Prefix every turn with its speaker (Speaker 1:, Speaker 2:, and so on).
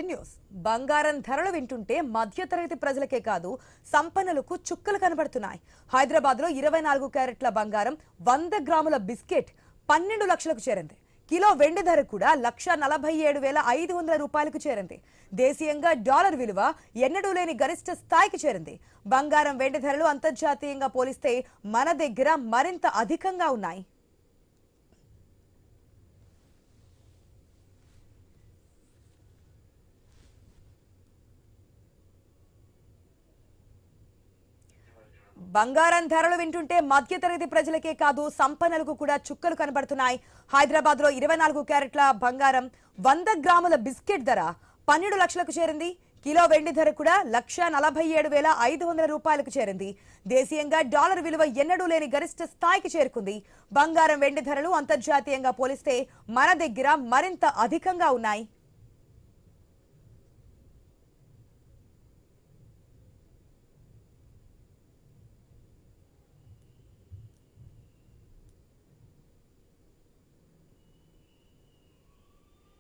Speaker 1: News బంగారం ధరలు వింటుంటే మధ్యతరగతి ప్రజలకే కాదు సంపన్నులకు చుక్కలు కనబడుతున్నాయి. హైదరాబాద్ లో 24 క్యారెట్ల బంగారం 100 గ్రాముల బిస్కెట్ 12 లక్షలకు చేరింది. కిలో వెండి ధర కూడా 1,47,500 రూపాయలకు చేరింది. దేశీయంగా డాలర్ విలువ ఎన్నడూ లేని గరిష్ట స్థాయికి చేరింది. బంగారం వెండి ధరలు అంతర్జాతీయంగా పోలిస్తే మన దగ్గర మరింత అధికంగా ఉన్నాయి. బంగారం ధరలు వింటుంటే మధ్యతరగతి ప్రజలకే కాదు సంపన్నులకు కూడా చుక్కలు కనబడుతున్నాయి. హైదరాబాద్ లో 24 క్యారెట్ల బంగారం 100 గ్రాముల బిస్కెట్ ధర 12 లక్షలకు చేరింది. కిలో వెండి ధర కూడా 1,47,500 రూపాయలకు చేరింది. దేశీయంగా డాలర్ విలువ ఎన్నడూ లేని గరిష్ట స్థాయికి చేరుకుంది. బంగారం వెండి ధరలు అంతర్జాతీయంగా పోలిస్తే మన దగ్గర మరింత అధికంగా ఉన్నాయి.